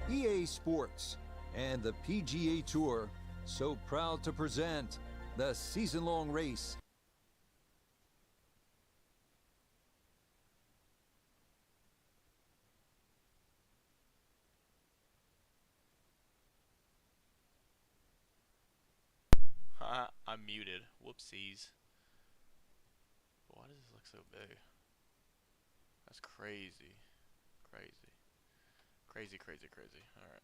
EA Sports, and the PGA Tour, so proud to present the season-long race. I'm muted. Whoopsies. Why does this look so big? That's crazy. Crazy. Alright.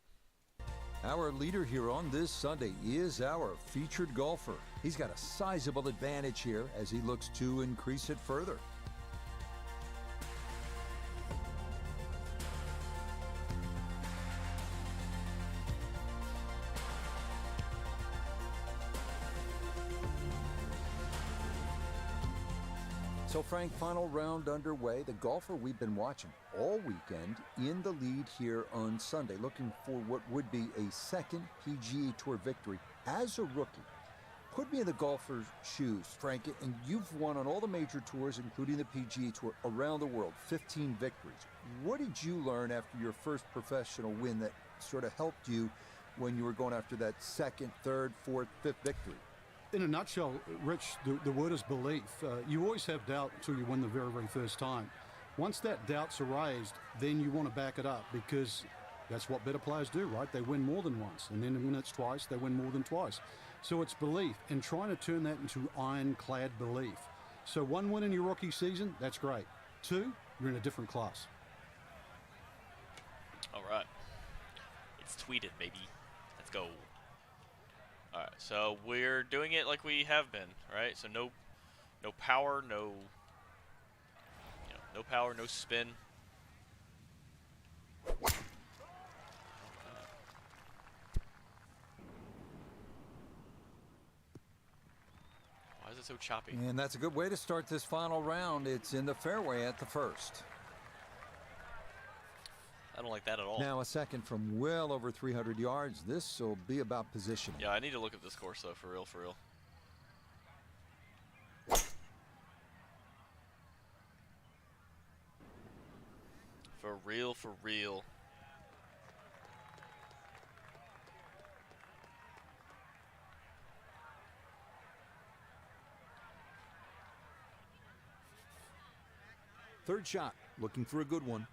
Our leader here on this Sunday is our featured golfer. He's got a sizable advantage here as he looks to increase it further. So Frank, final round underway. The golfer we've been watching all weekend in the lead here on Sunday, looking for what would be a second PGA Tour victory as a rookie. Put me in the golfer's shoes, Frank, and you've won on all the major tours, including the PGA Tour, around the world, 15 victories. What did you learn after your first professional win that sort of helped you when you were going after that second, third, fourth, fifth victory? In a nutshell, Rich, the word is belief. You always have doubt until you win the very, very first time. Once that doubt's erased, then you want to back it up because that's what better players do, right? They win more than once, and then when it's twice, they win more than twice. So it's belief, and trying to turn that into ironclad belief. So 1 win in your rookie season, that's great. 2, you're in a different class. All right. It's tweeted, baby. Let's go. All right. So we're doing it like we have been, right? So no power, no power, no spin. Why is it so choppy? And that's a good way to start this final round. It's in the fairway at the first. I don't like that at all. Now a second from well over 300 yards. This will be about positioning. Yeah, I need to look at this course though, for real. For real. Third shot, looking for a good one.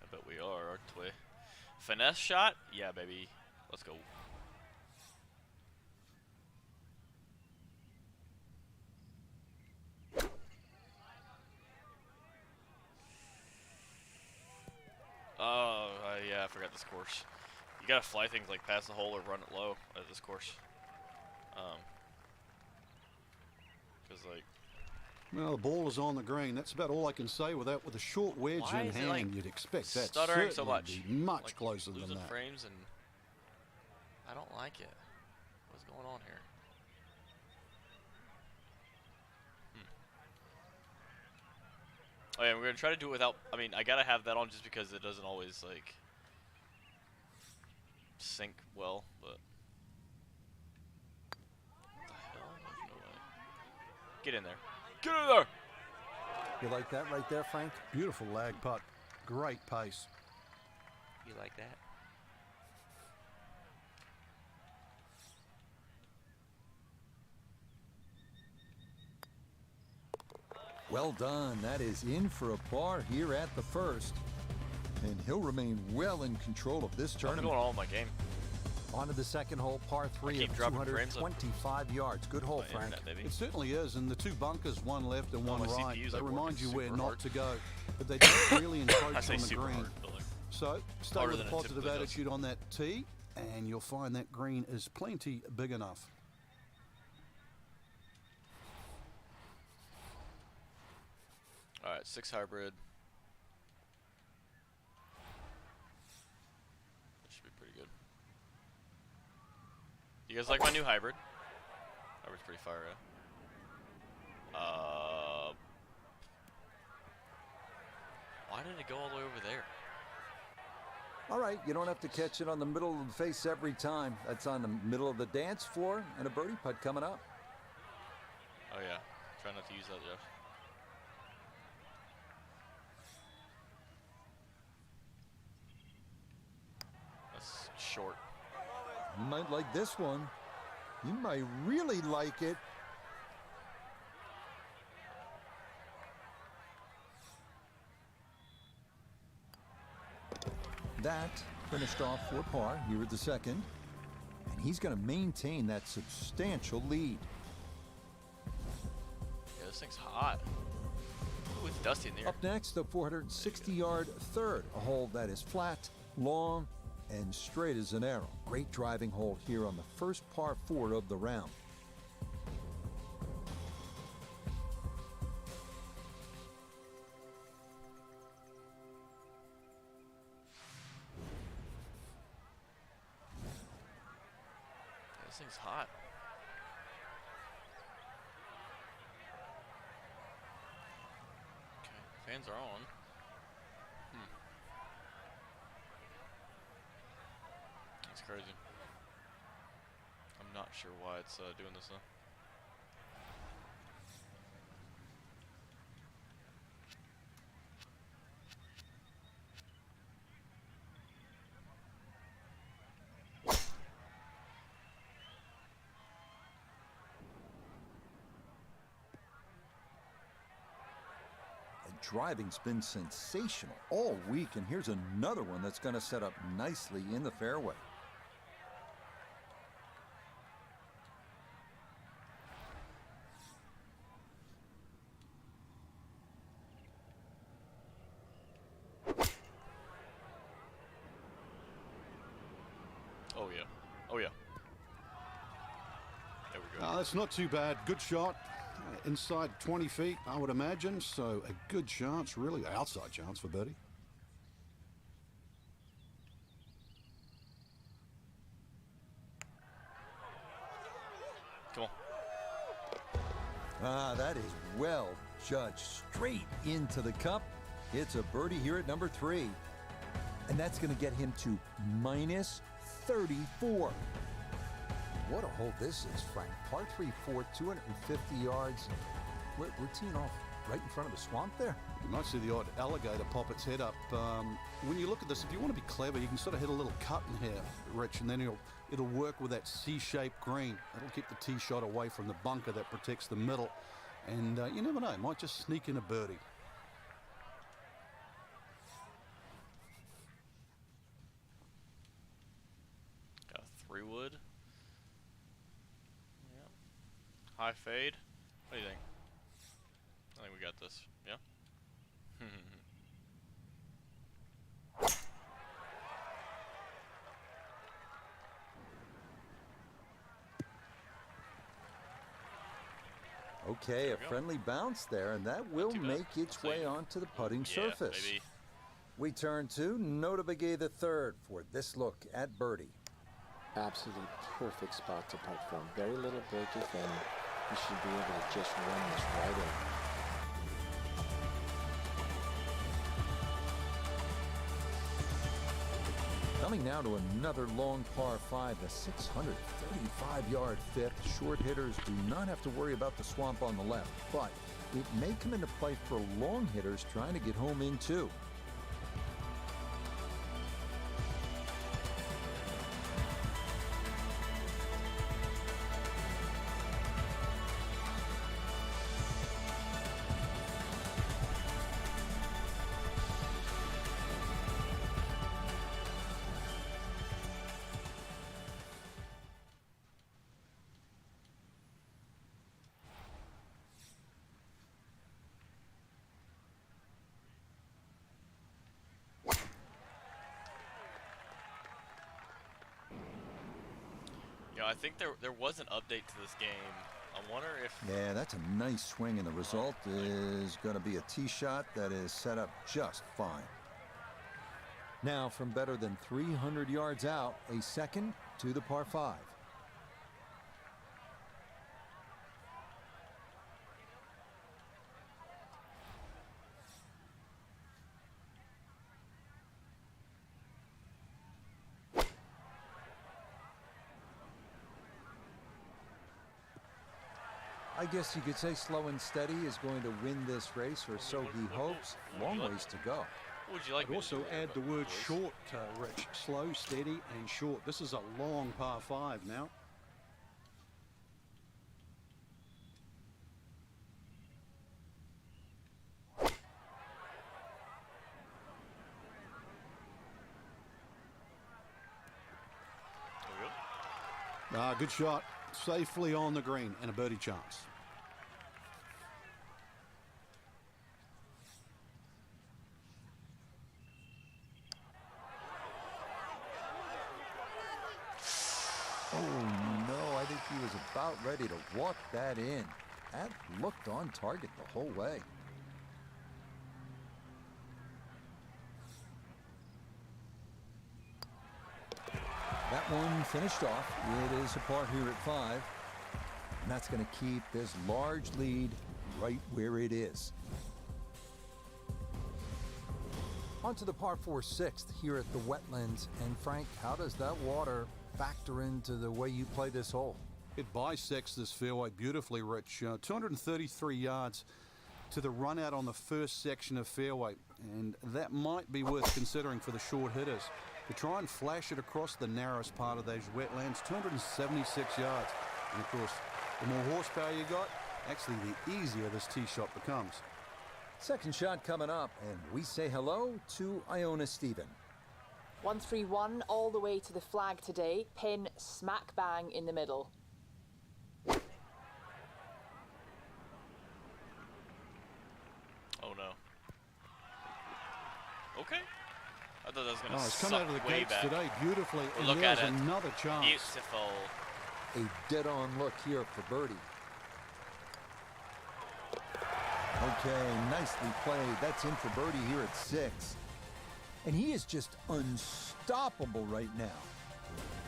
I bet we are, aren't we? Finesse shot? Yeah, baby. Let's go. Oh, yeah, I forgot this course. You gotta fly things like past the hole or run it low at this course. Cause like. Well, the ball is on the green. That's about all I can say with that. With a short wedge in hand, like you'd expect that stuttering so much. Be much like closer than losing that. frames, and I don't like it. What's going on here? Oh yeah, we're gonna try to do it without. I mean, I gotta have that on just because it doesn't always like sync well. But what the hell? There's no way. Get in there. Get in there. You like that right there, Frank? Beautiful lag putt. Great pace. You like that? Well done. That is in for a par here at the first. And he'll remain well in control of this tournament. I'm going all in my game. On to the second hole, par 3 of 225 yards. Good hole, Frank. It certainly is, and the two bunkers, one left and one right, they remind you where not to go. But they don't really encroach on the green. So stay with a positive attitude on that tee, and you'll find that green is plenty big enough. All right, 6 hybrid. That should be pretty good. You guys like my new hybrid? Hybrid's pretty fire, why did it go all the way over there? All right, you don't have to catch it on the middle of the face every time. That's on the middle of the dance floor, and a birdie putt coming up. Oh yeah, try not to use that, Jeff. short. You might like this one. You might really like it. That finished off for par here at the second. And he's going to maintain that substantial lead. Yeah, this thing's hot. Ooh, it's dusty in there. Up next, the 460-yard third, a hole that is flat, long, and straight as an arrow. Great driving hole here on the first par 4 of the round. Yeah, this thing's hot. Okay, fans are on. That's crazy. I'm not sure why it's doing this though. The driving's been sensational all week, and here's another one that's going to set up nicely in the fairway. Oh yeah. Oh yeah. There we go. That's not too bad. Good shot. Inside 20 feet, I would imagine. So a good chance, really outside chance for birdie. Come on. That is well judged. Straight into the cup. It's a birdie here at number 3. And that's going to get him to minus 34. What a hole this is, Frank. Par 3 4, 250 yards. We're teeing off right in front of the swamp there. You might see the odd alligator pop its head up. When you look at this, if you want to be clever, you can sort of hit a little cut in here, Rich, and then it'll work with that C-shaped green. That'll keep the tee shot away from the bunker that protects the middle. And you never know, it might just sneak in a birdie. Got a 3-wood. Yeah. High fade. What do you think? I think we got this. Yeah. Okay, a friendly bounce there, and that will make its way onto the putting surface. Maybe. We turn to Notabege the third for this look at birdie. Absolutely perfect spot to putt from. Very little break if any. You should be able to just run this right in. Coming now to another long par 5, the 635-yard fifth. Short hitters do not have to worry about the swamp on the left, but it may come into play for long hitters trying to get home in too. Yeah, I think there was an update to this game. I wonder if... Yeah, that's a nice swing, and the result is going to be a tee shot that is set up just fine. Now, from better than 300 yards out, a second to the par 5. I guess you could say slow and steady is going to win this race, or so he hopes. Long ways to go. What would you like I'd me to also do there, add the word boys? short, Rich. Slow, steady, and short. This is a long par 5 now. There we go. Good shot. Safely on the green and a birdie chance. Oh no, I think he was about ready to walk that in. That looked on target the whole way. That one finished off. It is a par here at 5. And that's going to keep this large lead right where it is. On to the par 4 sixth here at the Wetlands. And Frank, how does that water factor into the way you play this hole? It bisects this fairway beautifully, Rich. 233 yards to the run out on the first section of fairway. And that might be worth considering for the short hitters. To try and flash it across the narrowest part of those wetlands, 276 yards. And of course, the more horsepower you got, actually the easier this tee shot becomes. Second shot coming up, and we say hello to Iona Stephen. 131 all the way to the flag today. Pin smack bang in the middle. Oh no. Okay. I thought that was gonna It's come out of the gates back. today beautifully, Well, and look there's at it. another chance. Beautiful. A dead-on look here for birdie. Okay, nicely played. That's in for birdie here at 6. And he is just unstoppable right now.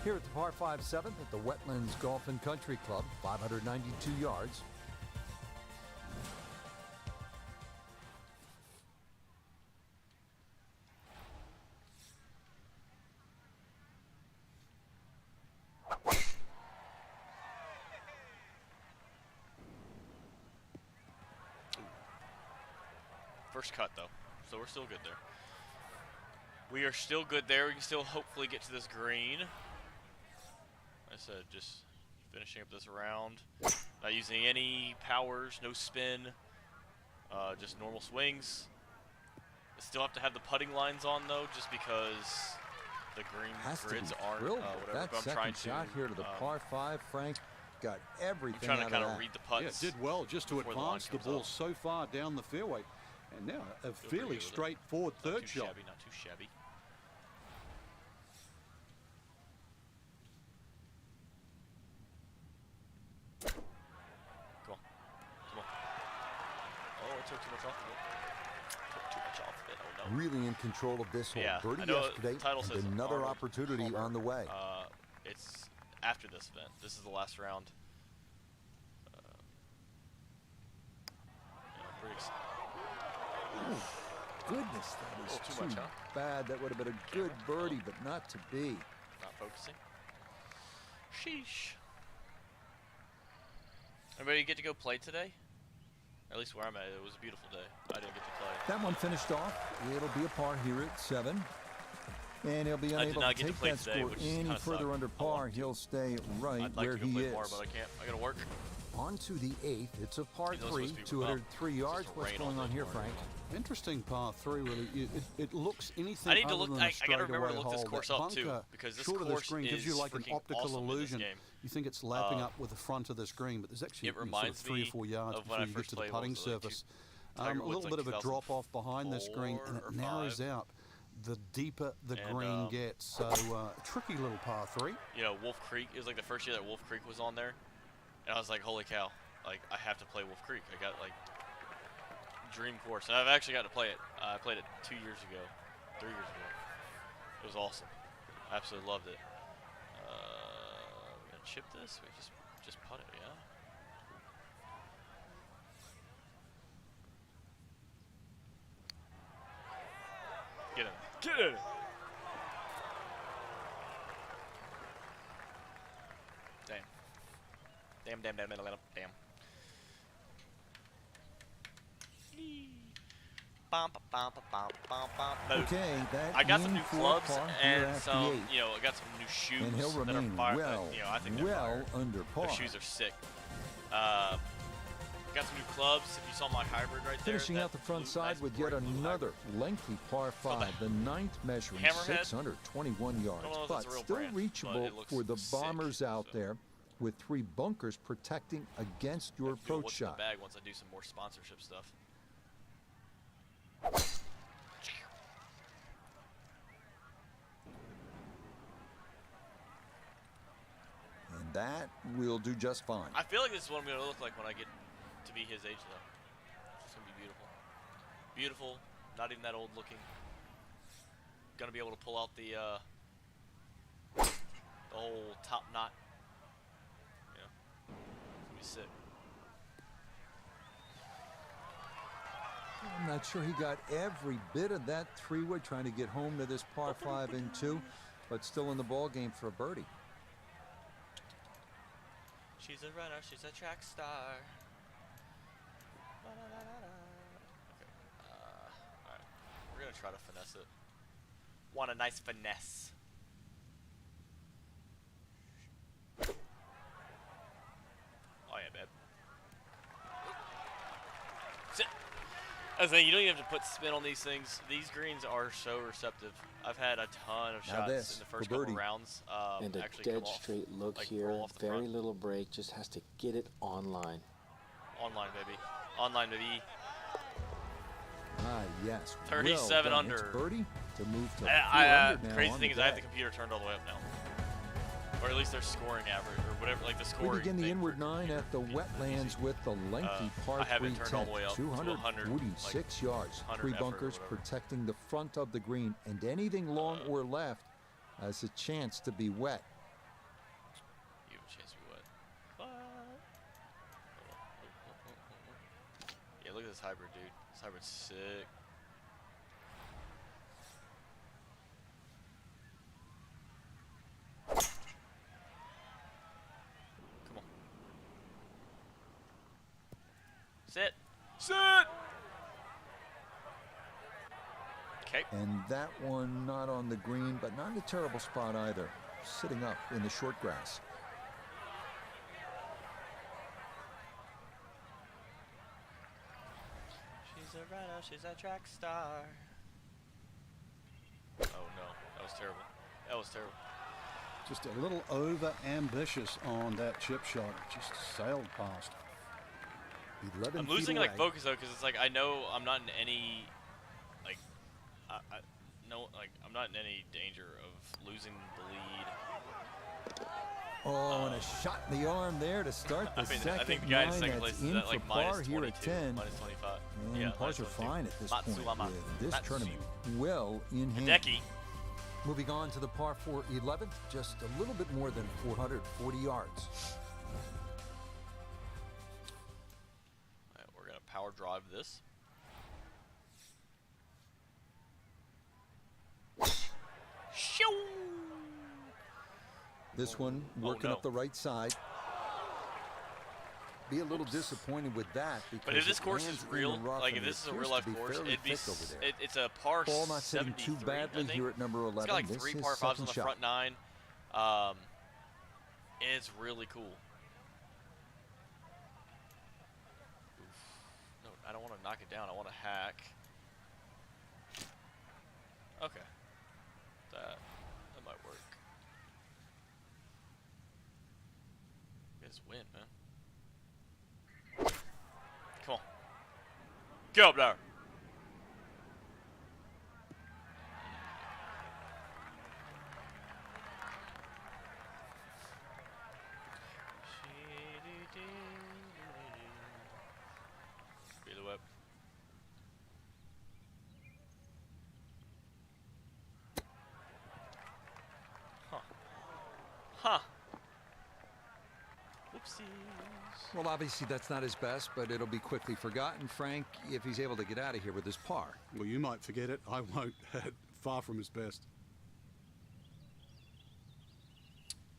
Here at the par 5 7th at the Wetlands Golf and Country Club, 592 yards. First cut though, so we're still good there. We are still good there. We can still hopefully get to this green. Like I said, just finishing up this round. Not using any powers, no spin, just normal swings. I still have to have the putting lines on though, just because the green Has to grids be aren't thrilled whatever. with that But I'm second trying shot to here to the par 5. Frank got everything I'm trying to out kind of of that. read the Yeah, putts. did well just to before the line advance the comes ball up. so far down the fairway. And now a pretty fairly good with it. straightforward Not third too shot. shabby, not too shabby. Come on. Come on. Oh, it took too much off of it. Took too much off of it. Oh, no. Really in control of this hole. Yeah, Birdie I know yesterday, the title says and another Arnold opportunity Palmer. on the way. It's after this event. This is the last round. Yeah, I'm pretty excited. Goodness, that is Too too much, huh? bad. That would have been a good birdie, but not to be. Not focusing. Sheesh. Everybody get to go play today? At least where I'm at, it was a beautiful day. I didn't get to play. That one finished off. It'll be a par here at 7. And he'll be I did unable not to get to take play that today, score which any kinda further sucked. under I par. want to. He'll stay right I'd like where to go he play is. more, but I can't. I gotta work. On to the 8th. It's a par It was 3, supposed to be 203 yards. supposed to What's rain all going on day here, tomorrow. Frank? Interesting par 3, really. It looks anything I need to other look. than I a gotta remember to straightaway look this hole. course That up too, bunker because this short of the course screen gives you is like an freaking optical awesome in this illusion. game. You think it's lapping up with the front of the screen, but there's actually It sort of reminds 3 or me 4 yards of when before I you get first to the played, putting what was it, like surface. Tiger A Woods, little like bit of a drop off behind the screen, and 2004 or it narrows 5. out the deeper the And, green gets. So tricky little par 3. You know, Wolf Creek. It was like the first year that Wolf Creek was on there, and I was like, holy cow! Like I have to play Wolf Creek. I got like dream course, and I've actually got to play it. I played it 2 years ago, 3 years ago. It was awesome. I absolutely loved it. We're gonna chip this. We just putt it, yeah. Get in. Get in. Damn. Okay, that I got some in new for clubs par here and after some, the eighth. I got some new shoes And he'll that are remain fire. well, I think they're fire. under par. Their shoes are sick. Got some new clubs. If you saw my hybrid right there. Finishing out the front blue, side nice with yet bright blue another hybrid. lengthy par Called 5, the ninth measuring Hammerhead. 621 yards, know if but that's a real still brand, but reachable it looks for the sick, bombers out so. there with 3 bunkers protecting against your I feel approach what's in the shot. bag once I do some more sponsorship stuff. And that will do just fine. I feel like this is what I'm gonna look like when I get to be his age, though. It's gonna be beautiful. Beautiful, not even that old looking. Gonna be able to pull out the whole top knot. Yeah, it's gonna be sick. I'm not sure he got every bit of that 3-wood trying to get home to this par 5 and 2, but still in the ball game for a birdie. She's a runner, she's a track star. Okay, alright. We're gonna try to finesse it. Want a nice finesse. Oh yeah, babe. Sit. I was saying, you don't even have to put spin on these things. These greens are so receptive. I've had a ton of Now shots this in the first for couple birdie. rounds. And a actually dead come off, straight look like, here. roll off the Very front. little break. Just has to get it online. Online, baby. Online, baby. Ah, yes. 37 well done. It's under. birdie to move to 4 under now Crazy on thing the is I have day. the computer turned all the way up now. Or at least their scoring average, or whatever, like the scoring. We begin the thing inward for 9 at the computer. wetlands with the lengthy par I have 3 it turned all the way up to 246 yards. 100 3 effort or bunkers whatever. protecting the front of the green, and anything long or left has a chance to be wet. You have a chance to be wet. What? Yeah, look at this hybrid, dude. This hybrid's sick. Come on. Sit. Sit. Okay. And that one not on the green, but not in a terrible spot either. Sitting up in the short grass. She's a runner, she's a track star. Oh no, that was terrible. That was terrible. Just a little over ambitious on that chip shot. Just sailed past. 11 I'm feet losing away. like focus though, because it's like I know I'm not in any like I'm not in any danger of losing the lead. Oh, and a shot in the arm there to start the I mean, second I think the guy in nine. second That's place is in at for like par minus here 22, at 10. minus 25. And Yeah, pars are minus 22. fine at this Matsuyama. point with this Matsu. tournament well in hand. Hideki. Moving on to the par 4 11th, just a little bit more than 440 yards. Alright, we're gonna power drive this. Shoo! This one working no. up the right side. Be a little disappointed with that because But if this it course lands is in the real, rough like and if this is a appears real life to be course, fairly it'd be thick over there. it's a par Ball not sitting 73, too badly I think. here at number 11. It's got like This 3 is par 5s second on the shot. front 9. It's really cool. Oof. No, I don't want to knock it down. I want to hack. Okay. That might work. You guys win, man. Come on. Get up there. Be the whip. Huh. Huh. Whoopsies. Well, obviously that's not his best, but it'll be quickly forgotten, Frank, if he's able to get out of here with his par. Well, you might forget it. I won't. Far from his best.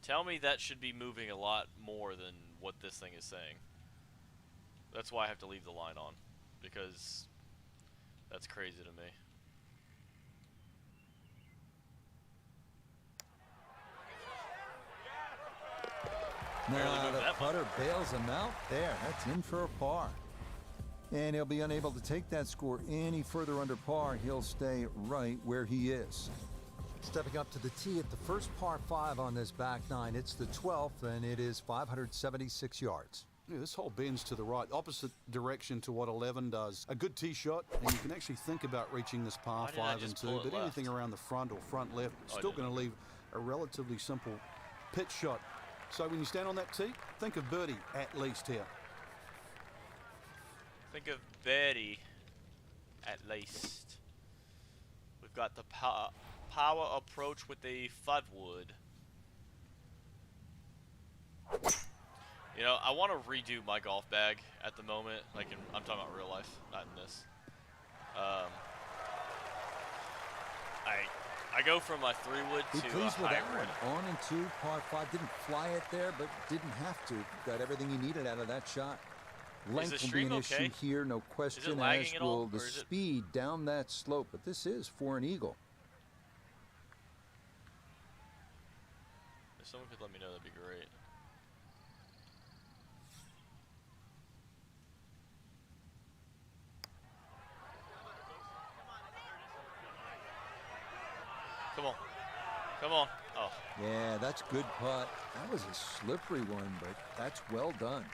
Tell me that should be moving a lot more than what this thing is saying. That's why I have to leave the line on. Because That's crazy to me. Nah, the putter bails him out there. That's in for a par. And he'll be unable to take that score any further under par. He'll stay right where he is. Stepping up to the tee at the first par 5 on this back nine. It's the 12th, and it is 576 yards. Yeah, this hole bends to the right, opposite direction to what 11 does. A good tee shot, and you can actually think about reaching this par 5 and 2, but anything around the front or front left, still going to leave a relatively simple pitch shot. So when you stand on that tee, think of birdie at least here. Think of birdie at least. We've got the power approach with the Floodwood. You know, I want to redo my golf bag at the moment. Like, I'm talking about real life, not in this. I go from my 3-wood to a pleased with that hybrid. one. On and 2, par 5. Didn't fly it there, but didn't have to. Got everything he needed out of that shot. Length will be an issue here, no question, as will the speed down that slope. But this is for an eagle. If someone could let me know, that'd be great. Come on. Come on. Oh. Yeah, that's good putt. That was a slippery one, but that's well done.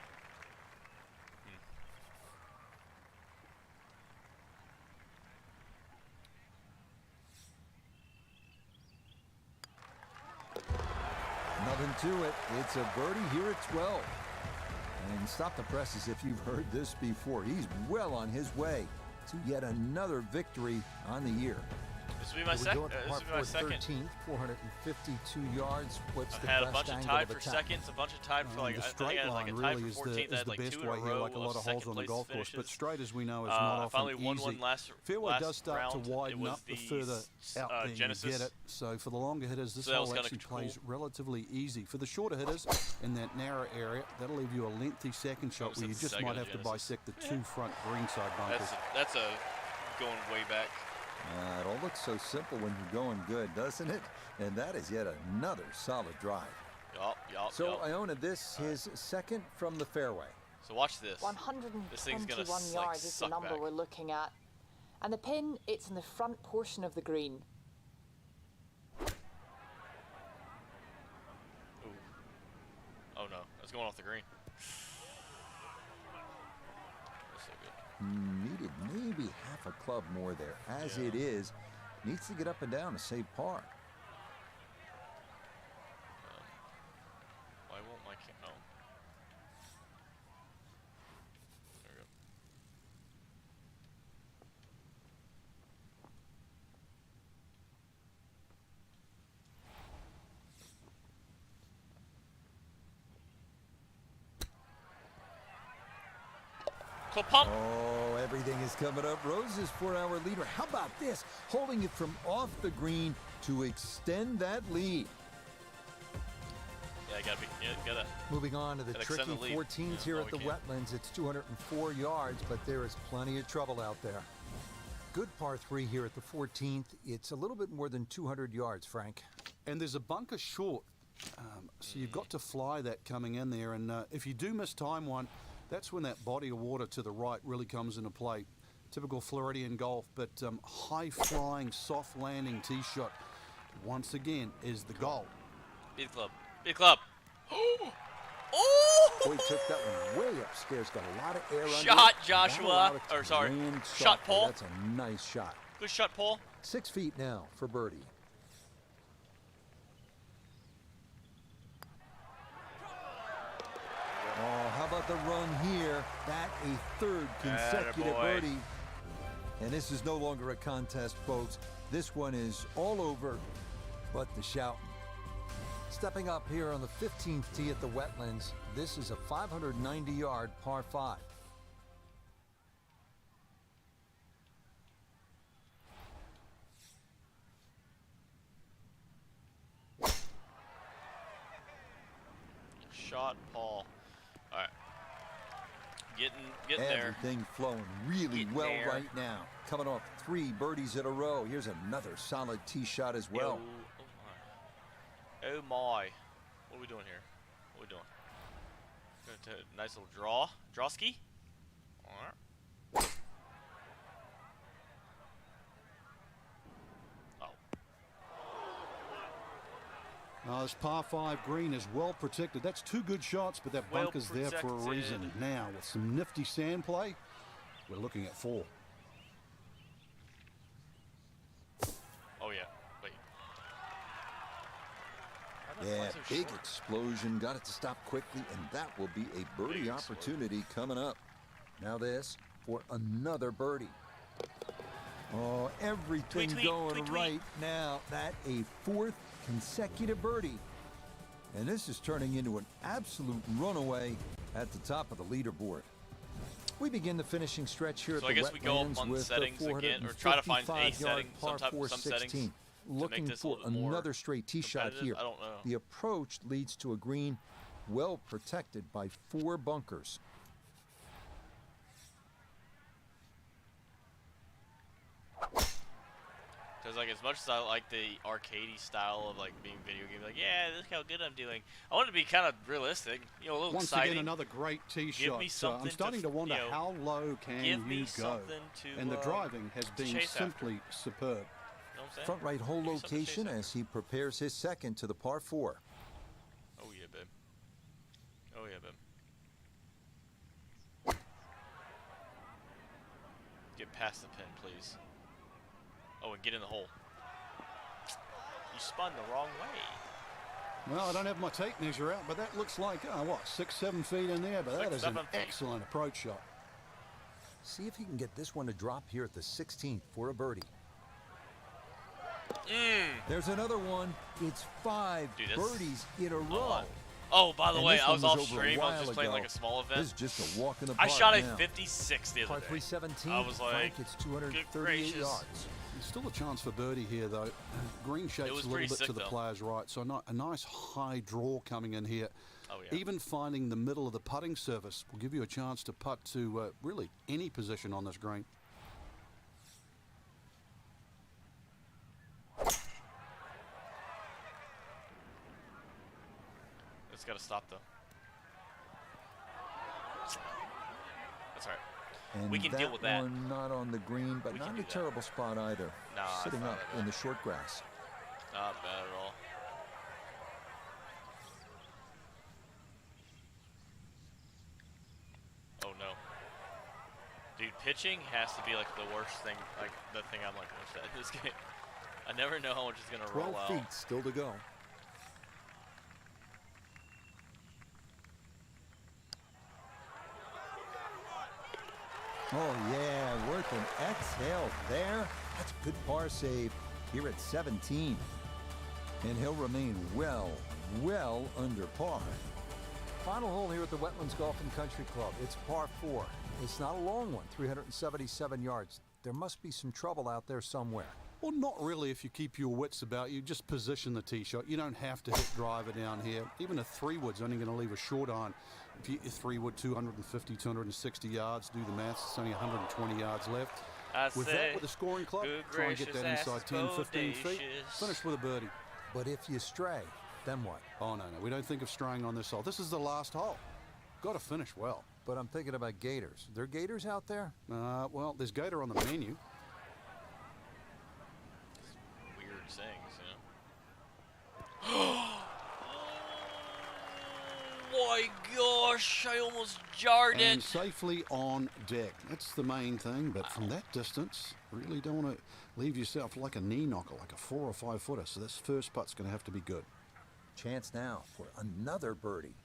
Nothing to it. It's a birdie here at 12. And stop the presses if you've heard this before. He's well on his way to yet another victory on the year. This will be my second. This will be my second. 13th, 452 yards. What's I've the had a best bunch of angle tied of for attack? seconds, a bunch of tied for like the I think straight I had like line a tie really for is 14th. I had like the 2 best in a way here, row like a lot of holes on the golf course. But finishes. straight, as we know, is not I often finally won easy. one last Fairway does start round. to widen It was up the further out there Genesis. you get it. So for the longer hitters, this So that was hole kinda actually cool. plays relatively easy. For the shorter hitters in that narrow area, that'll leave you a lengthy second shot where you just might have to bisect the 2 front greenside bunkers. That's a going way back. It all looks so simple when you're going good, doesn't it? And that is yet another solid drive. Yup. So Iona, this his second from the fairway. So watch this. 121 yards is the number we're looking at. And the pin, it's in the front portion of the green. Ooh. Oh no, that's going off the green. That's so good. Needed maybe half a club more there. As it is, needs to get up and down to save par. Why won't my oh. There we go. Clip pump. Oh, everything is coming up roses for our leader. How about this? Holding it from off the green to extend that lead. Yeah, gotta. Moving on to the Gotta tricky extend the lead. 14s Yeah, here no, at the we can't. wetlands. It's 204 yards, but there is plenty of trouble out there. Good par 3 here at the 14th. It's a little bit more than 200 yards, Frank. And there's a bunker short, so you've got to fly that coming in there. And if you do miss time one, that's when that body of water to the right really comes into play. Typical Floridian golf, but high-flying, soft-landing tee shot, once again, is the goal. Big club. Big club. Oh! Boy, he took that one way upstairs. Got a lot of air under it. Shot, Not a Joshua. lot of Or sorry, grand shot, softball. Paul. That's a nice shot. Good shot, Paul. 6 feet now for birdie. Oh, how about the run here? That a third consecutive Attaboy. birdie. And this is no longer a contest, folks. This one is all over but the shouting. Stepping up here on the 15th tee at the wetlands, this is a 590-yard par 5. Shot, Paul. All right. Getting there. Everything flowing really Getting well there. right now. Coming off 3 birdies in a row. Here's another solid tee shot as well. Oh my. What are we doing here? What are we doing? Gonna take a nice little draw ski. This par 5 green is well protected. That's 2 good shots, but that Well bunker's there for a reason. protected. Now, with some nifty sand play, we're looking at 4. Oh yeah. Wait. Yeah, big explosion. Got it to stop quickly, and that will be a birdie Big opportunity coming up. Now this for another birdie. Oh, everything Tweet, going tweet, tweet. right now. That a 4th consecutive birdie. And this is turning into an absolute runaway at the top of the leaderboard. We begin the finishing stretch here So at I the guess we go up Wetlands on with settings the again, or try to find a 455-yard setting, par some 4 settings 16. to make Looking this a for little bit more another straight tee shot competitive? here. I don't know. The approach leads to a green well protected by 4 bunkers. Because like as much as I like the arcadey style of like being video game, like yeah, look how good I'm doing. I want it to be kind of realistic, you know, a little Once exciting. again, another great tee Give shot. me something I'm starting to wonder you know, how low can give me you go? something to, And the driving has to been chase after. simply superb. You know what I'm saying? Front right hole Give me something to chase location after. as he prepares his second to the par 4. Oh yeah, babe. Oh yeah, babe. Get past the pin, please. Oh, and get in the hole. You spun the wrong way. Well, I don't have my tape measure out, but that looks like, what, 6-7 feet in there, but that 6, is an 7 feet. excellent approach shot. See if he can get this one to drop here at the 16th for a birdie. There's another one. It's 5 Dude, that's birdies in a a row. lot. Oh, by the And way, this I was one off over a stream. I was while just playing ago. like a small event. This is just a walk in the I park shot a now. 56 the Par other day. 317. I was like, Frank, it's good 238 gracious. yards. There's still a chance for birdie here, though. Green shape's was a little pretty bit sick, to the though. player's right, so a nice high draw coming in here. Oh yeah. Even finding the middle of the putting surface will give you a chance to putt to really any position on this green. It's got to stop though. That's all right. And We can deal with that. One not on the green, but We not can in a do that. terrible spot either. Nah, it's Sitting not up that in bad. the short grass. Not bad at all. Oh no. Dude, pitching has to be like the worst thing, like the thing I'm like most at in this game. I never know how much is gonna 12 roll out. feet still to go. Oh yeah, worth an exhale there. That's a good par save here at 17. And he'll remain well under par. Final hole here at the Wetlands Golf and Country Club. It's par 4. It's not a long one, 377 yards. There must be some trouble out there somewhere. Well, not really if you keep your wits about you. Just position the tee shot. You don't have to hit driver down here. Even a 3-wood's only going to leave a short iron. If you 3-wood 250, 260 yards, do the maths, it's only 120 yards left. I With say, that, with the scoring club, good try and get that gracious, inside 10, 15 feet. bodacious. Finish with a birdie. But if you stray, then what? Oh, no, we don't think of straying on this hole. This is the last hole. Got to finish well. But I'm thinking about gators. There gators out there? Well, there's gator on the menu. Weird sayings, you know. My gosh, I almost jarred And it. safely on deck. That's the main thing, but from that distance, really don't want to leave yourself like a knee knocker, like a 4 or 5 footer. So this first putt's going to have to be good. Chance now for another birdie.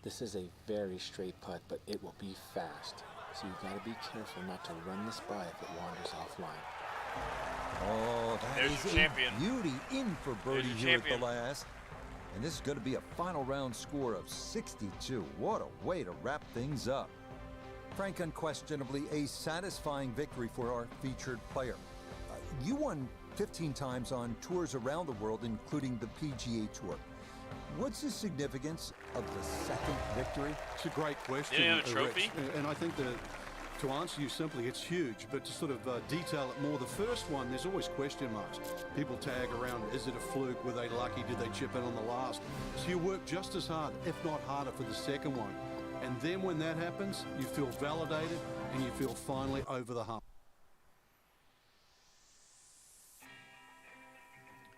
This is a very straight putt, but it will be fast. So you've got to be careful not to run this by if it wanders offline. Oh, that There's is your a champion. beauty in for birdie your here at champion. the last. And this is going to be a final round score of 62. What a way to wrap things up. Frank, unquestionably a satisfying victory for our featured player. You won 15 times on tours around the world, including the PGA Tour. What's the significance of the second victory? It's a great question. Did he have a trophy? Rich. And I think to answer you simply, it's huge. But to sort of detail it more, the first one, there's always question marks. People tag around, is it a fluke? Were they lucky? Did they chip in on the last? So you work just as hard, if not harder, for the second one. And then when that happens, you feel validated and you feel finally over the hump.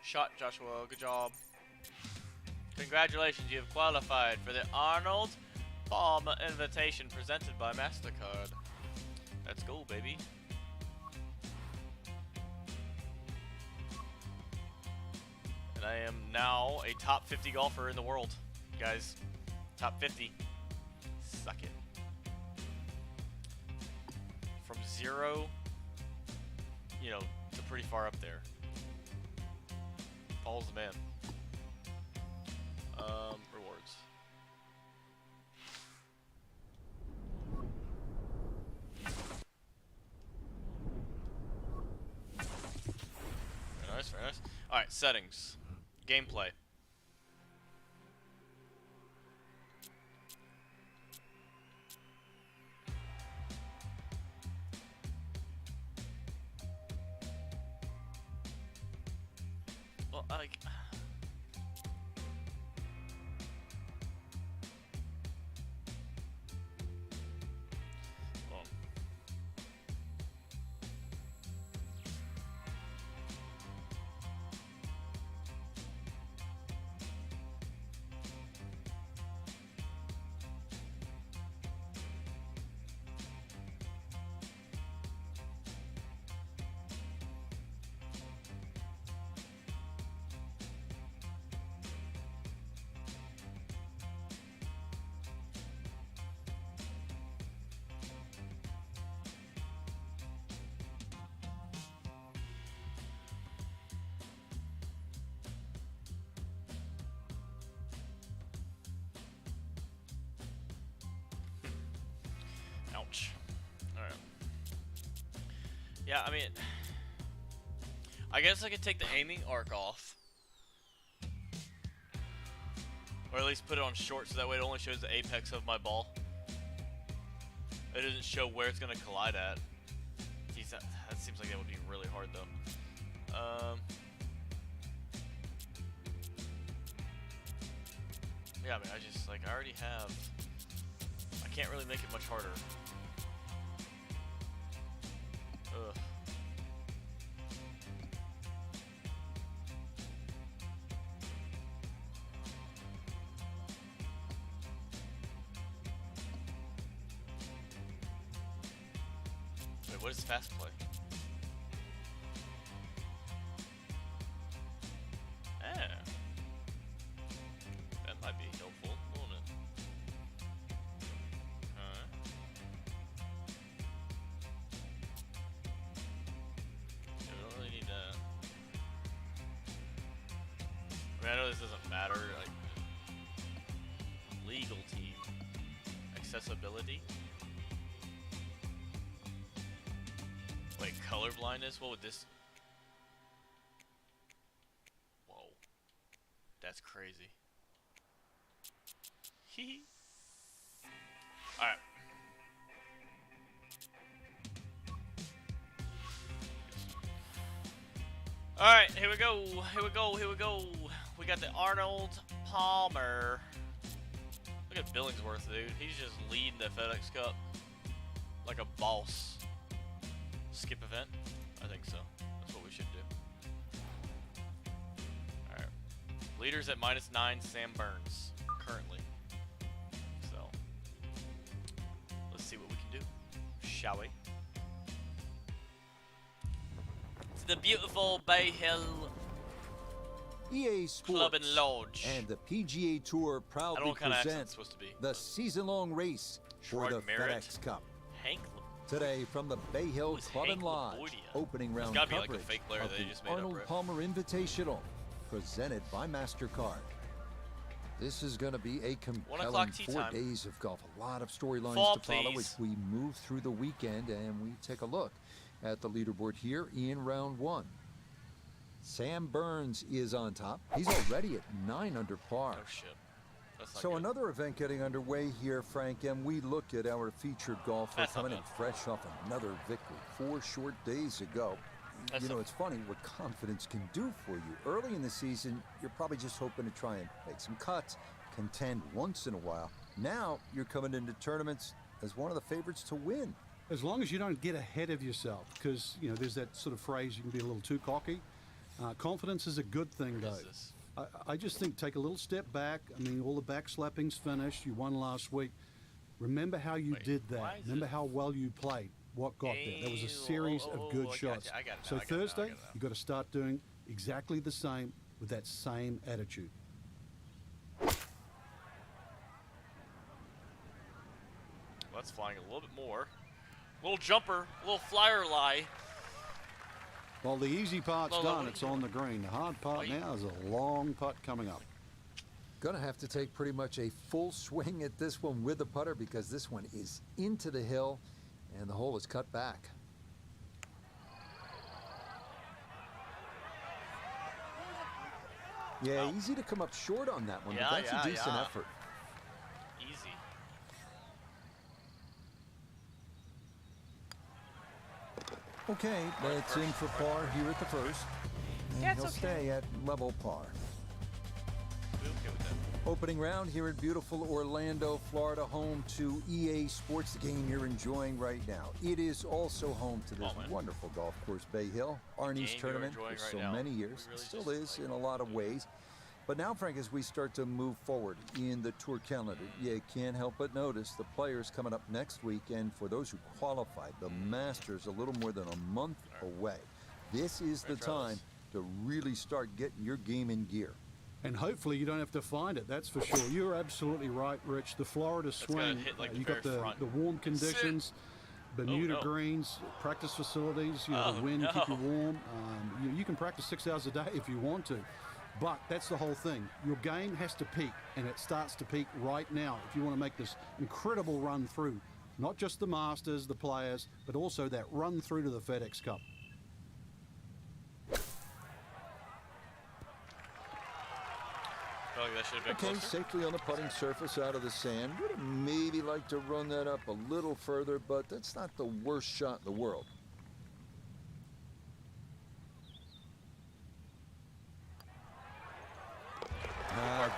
Shot, Joshua. Good job. Congratulations, you have qualified for the Arnold Palmer Invitation presented by MasterCard. Let's go, baby. And I am now a top 50 golfer in the world, guys. Top 50. Suck it. From 0, you know, to pretty far up there. Paul's the man. Rewards. Very nice, very nice. Alright, settings. Gameplay. Well, like... Ouch. Alright. Yeah, I mean... I guess I could take the aiming arc off. Or at least put it on short so that way it only shows the apex of my ball. It doesn't show where it's going to collide at. Geez, that seems like that would be really hard though. Yeah, I mean, I already have... I can't really make it much harder. Ugh. Wait, what is fast play? That might be helpful, won't it? Yeah, we don't really need that. I mean, I know this doesn't matter, like, legal team, accessibility. Wait, color blindness? What would this... Whoa. That's crazy. Hee. Alright. Alright, here we go. Here we go. Here we go. We got the Arnold Palmer. Look at Billingsworth, dude. He's just leading the FedEx Cup like a boss. Skip event? I think so. That's what we should do. Alright. Leaders at -9, Sam Burns, currently. So, let's see what we can do. Shall we? It's the beautiful Bay Hill EA Sports Club and Lodge. and the PGA Tour proudly present the season-long race for the FedEx Cup. Hank Today from the Bay Hill Club and Lodge, opening round gotta be coverage like a fake player of that they the just made up, Arnold right? Palmer Invitational, presented by MasterCard. This is going to be a compelling 4 days of golf. A lot of storylines to follow as we move through the weekend, and we take a look at the leaderboard here in round 1. Sam Burns is on top. He's already at 9 under par. Oh, shit. That's not So good. another event getting underway here, Frank, and we look at our featured golfer That's not coming in bad. fresh off another victory 4 short days ago. That's You know, not- it's funny what confidence can do for you. Early in the season, you're probably just hoping to try and make some cuts, contend once in a while. Now you're coming into tournaments as one of the favorites to win. As long as you don't get ahead of yourself, because, you know, there's that sort of phrase, you can be a little too cocky. Confidence is a good thing, What is though. this? I just think take a little step back. I mean, all the backslapping's finished. You won last week. Remember how you Wait, did why that. is Remember it- how well you played. What got there? That was a series of good I got shots. you, I got it now, So I got it now, I Thursday, got it now. you've got to start doing exactly the same with that same attitude. Well, that's flying a little bit more. Little jumper, little flyer lie. Well, the easy part's No, done. no, It's on the green. The hard part Wait. now is a long putt coming up. Gonna have to take pretty much a full swing at this one with the putter because this one is into the hill and the hole is cut back. Yeah, Wow. easy to come up short on that one, Yeah, but that's yeah, a decent yeah. effort. Easy. Okay, that's in for par here at the first. And Yeah, it's he'll okay. stay at level par. We okay with that? Opening round here in beautiful Orlando, Florida, home to EA Sports, the game you're enjoying right now. It is also home to this Oh, man. wonderful golf course, Bay Hill. Arnie's game you're tournament enjoying for right so now. many We years. really Still just, is like, in a lot of ways. But now, Frank, as we start to move forward in the tour calendar, you can't help but notice the players coming up next week. And for those who qualified, the Masters a little more than a month away. This is the time to really start getting your game in gear. And hopefully you don't have to find it, that's for sure. You're absolutely right, Rich. The Florida gotta swing, hit, like, the you got very the front. warm conditions, Bermuda no. greens, practice facilities, you know, the Oh, wind keep you no. warm. You can practice 6 hours a day if you want to. But that's the whole thing. Your game has to peak, and it starts to peak right now if you want to make this incredible run through. Not just the Masters, the players, but also that run through to the FedEx Cup. Feel like that should have been Okay, closer. safely on the putting surface out of the sand. Would have maybe like to run that up a little further, but that's not the worst shot in the world.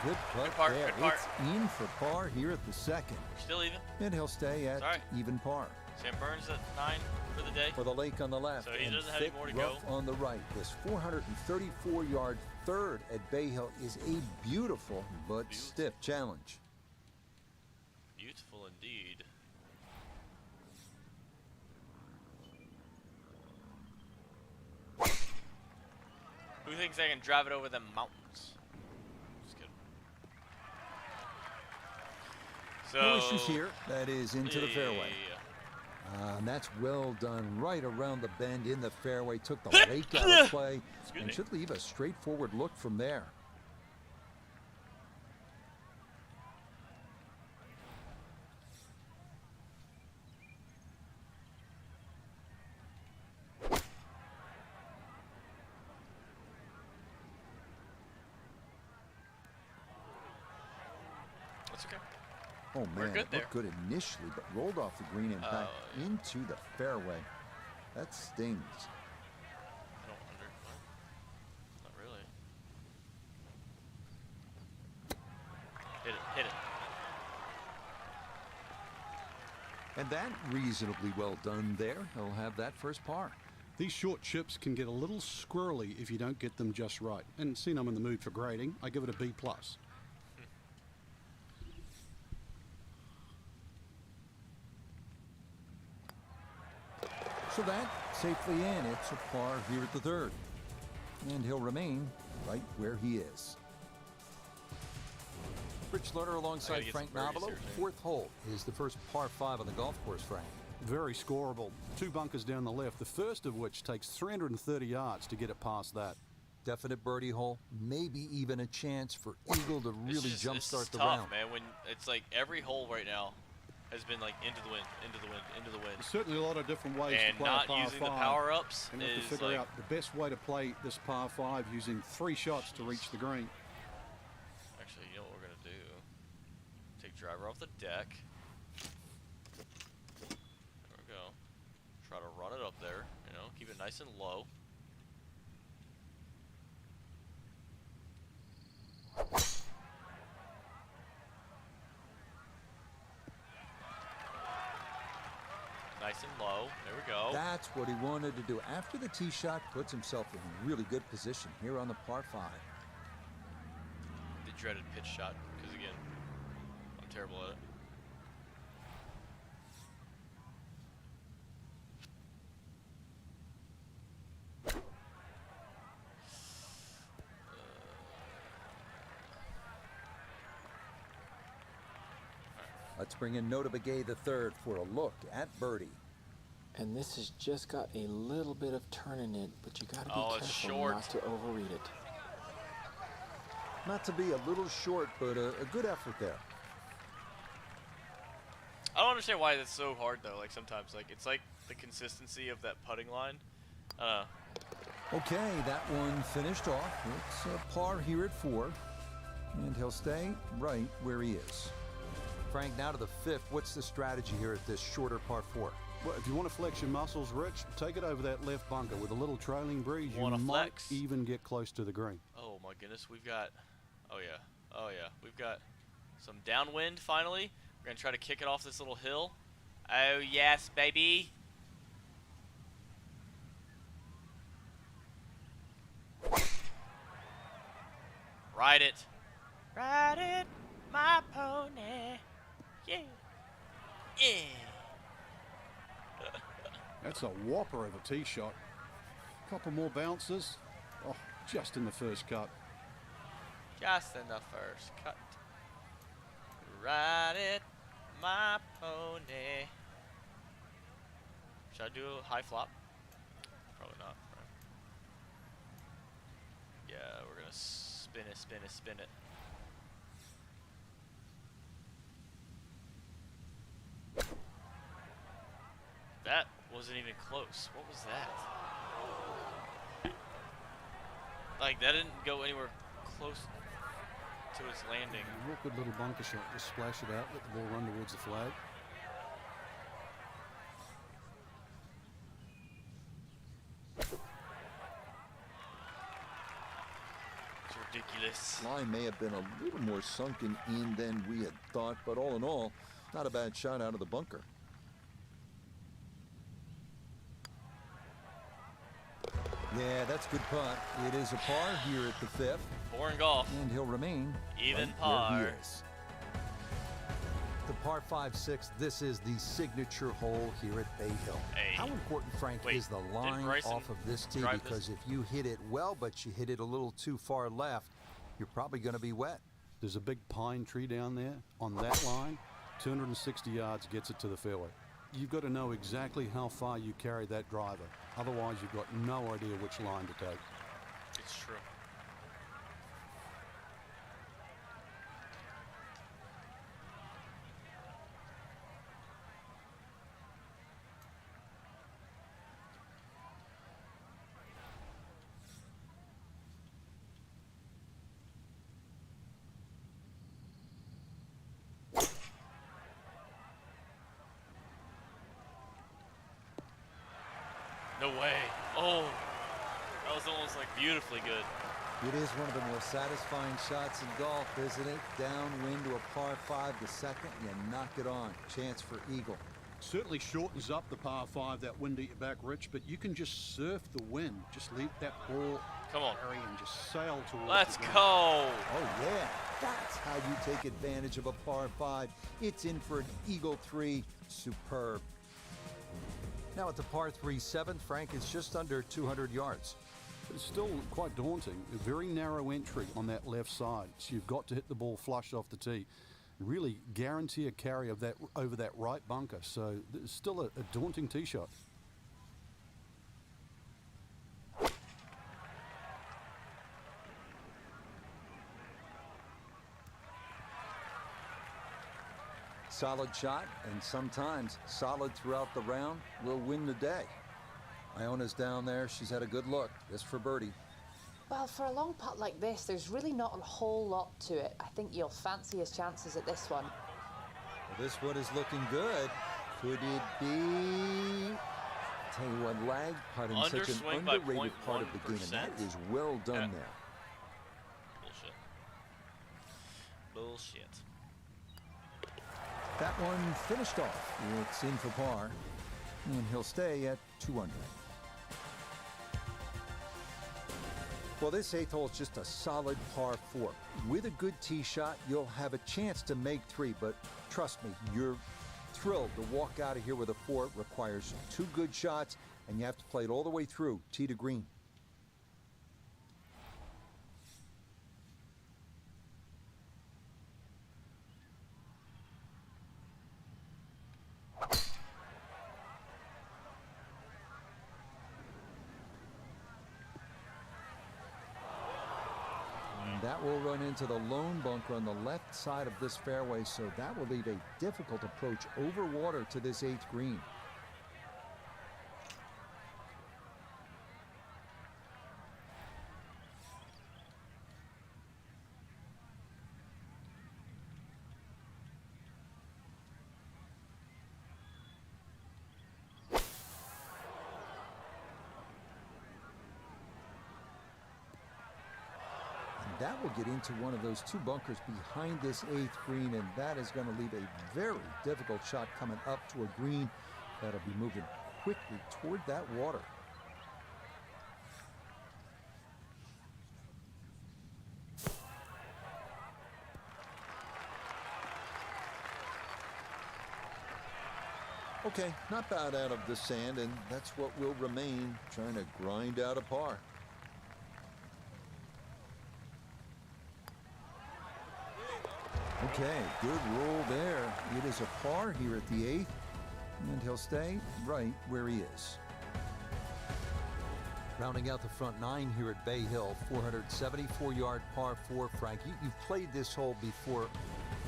Good putt par, there. good par. It's in for par here at the second. We're still even. And he'll stay at It's all right. even par. Sam Burns at 9 for the day. For the lake on the left So he and doesn't have any thick more to rough go. on the right. This 434-yard third at Bay Hill is a beautiful but stiff challenge. Beautiful indeed. Who thinks they can drive it over them mountains? Just kidding. So, No issues here. That is into the yeah, fairway. yeah. And that's well done right around the bend in the fairway. Took the rake out of play Excuse and me. should leave a straightforward look from there. That's okay. Oh We're man, good it there. looked good initially, but rolled off the green impact Oh, yeah. into the fairway. That stings. I don't wonder. Not really. Hit it, hit it. And that reasonably well done there. He'll have that first par. These short chips can get a little squirrely if you don't get them just right. And seeing I'm in the mood for grading, I give it a B+. So that safely in. It's a par here at the third. And he'll remain right where he is. Rich Lerner I alongside gotta get Frank some birdies Navalo. here, too. Fourth hole is the first par 5 on the golf course, Frank. Very scoreable. 2 bunkers down the left, the first of which takes 330 yards to get it past that. Definite birdie hole. Maybe even a chance for Eagle to It's really just, jumpstart the tough, round. man. When it's like every hole right now has been like into the wind, into the wind, into the wind. There's certainly a lot of different ways And to play not a par using the 5. power-ups And you have to is figure like out the best way to play this par 5 using 3 shots to reach the green. actually, you know what we're gonna do? Take driver off the deck. There we go. Try to run it up there. You know, keep it nice and low. Nice and low. There we go. That's what he wanted to do. After the tee shot, puts himself in really good position here on the par 5. The dreaded pitch shot, because again, I'm terrible at it. Let's bring in Nota Begay the third for a look at birdie. And this has just got a little bit of turn in it, but you got to be Oh, it's careful short. not to overread it. Not to be a little short, but a good effort there. I don't understand why that's so hard though. Like sometimes, like it's like the consistency of that putting line. Okay, that one finished off. It's a par here at 4, and he'll stay right where he is. Frank, now to the 5th. What's the strategy here at this shorter par 4? Well, if you want to flex your muscles, Rich, take it over that left bunker. With a little trailing breeze, you Wanna might flex? even get close to the green. Oh my goodness, we've got. Oh yeah, we've got some downwind finally. We're gonna try to kick it off this little hill. Oh yes, baby. Ride it. Ride it, my pony. Yeah. Yeah. That's a whopper of a tee shot. Couple more bounces. Oh, just in the first cut. Just in the first cut. Ride it, my pony. Should I do a high flop? Probably not. Right? Yeah, we're gonna spin it, spin it, spin it. That wasn't even close. What was that? Like, that didn't go anywhere close to its landing. Real good little bunker shot. Just splash it out, let the ball run towards the flag. It's ridiculous. Line may have been a little more sunken in than we had thought, but all in all, not a bad shot out of the bunker. Yeah, that's a good putt. It is a par here at the 5th. 4 in golf. And he'll remain Even right par. where he is. The par 5-6, this is the signature hole here at Bay Hill. Hey. How important, Frank, Wait, is the didn't line Bryson off of this tee? drive Because this? if you hit it well, but you hit it a little too far left, you're probably going to be wet. There's a big pine tree down there on that line. 260 yards gets it to the fairway. You've got to know exactly how far you carry that driver. Otherwise, you've got no idea which line to take. It's true. No way. Oh, that was almost like beautifully good. It is one of the more satisfying shots in golf, isn't it? Downwind to a par 5 the second, you knock it on. Chance for eagle. Certainly shortens up the par 5, that wind at your back, Rich, but you can just surf the wind. Just leave that ball Come on. carry and just sail towards Let's the green. go. Oh, yeah. That's how you take advantage of a par 5. It's in for an eagle 3. Superb. Now at the par 3 7th, Frank, it's just under 200 yards. But it's still quite daunting. A very narrow entry on that left side. So you've got to hit the ball flush off the tee. Really guarantee a carry of that over that right bunker. So it's still a daunting tee shot. solid shot, and sometimes solid throughout the round will win the day. Iona's down there. She's had a good look. This for birdie. Well, for a long putt like this, there's really not a whole lot to it. I think you'll fancy his chances at this one. Well, this one is looking good. Could it be? Tell you what, lag putting such an Underswing by underrated part of the game, and that is well done there. Bullshit. Bullshit. That one finished off. It's in for par, and he'll stay at 2 under. Well, this 8th hole is just a solid par 4. With a good tee shot, you'll have a chance to make 3, but trust me, you're thrilled to walk out of here with a 4. It requires 2 good shots, and you have to play it all the way through, tee to green. That will run into the lone bunker on the left side of this fairway, so that will leave a difficult approach over water to this 8th green. That will get into one of those 2 bunkers behind this 8th green, and that is going to leave a very difficult shot coming up to a green that'll be moving quickly toward that water. Okay, not bad out of the sand, and that's what will remain, trying to grind out a par. Okay, good roll there. It is a par here at the 8th, and he'll stay right where he is. Rounding out the front 9 here at Bay Hill, 474-yard par 4. Frank, you've played this hole before.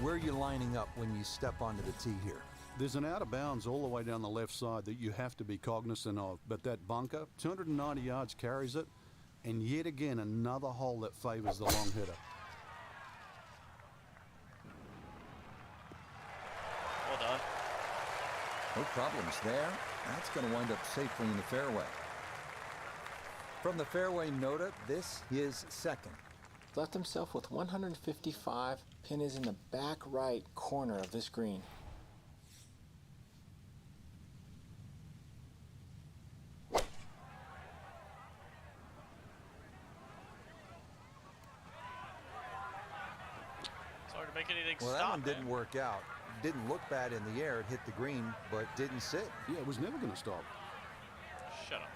Where are you lining up when you step onto the tee here? There's an out of bounds all the way down the left side that you have to be cognizant of, but that bunker, 290 yards carries it, and yet again another hole that favors the long hitter. Well done. No problems there. That's going to wind up safely in the fairway. From the fairway nota, this is second. Left himself with 155. Pin is in the back right corner of this green. It's hard to make anything Well, stop, that one man. didn't work out. Didn't look bad in the air. It hit the green, but didn't sit. Yeah, it was never going to stop. Shut up.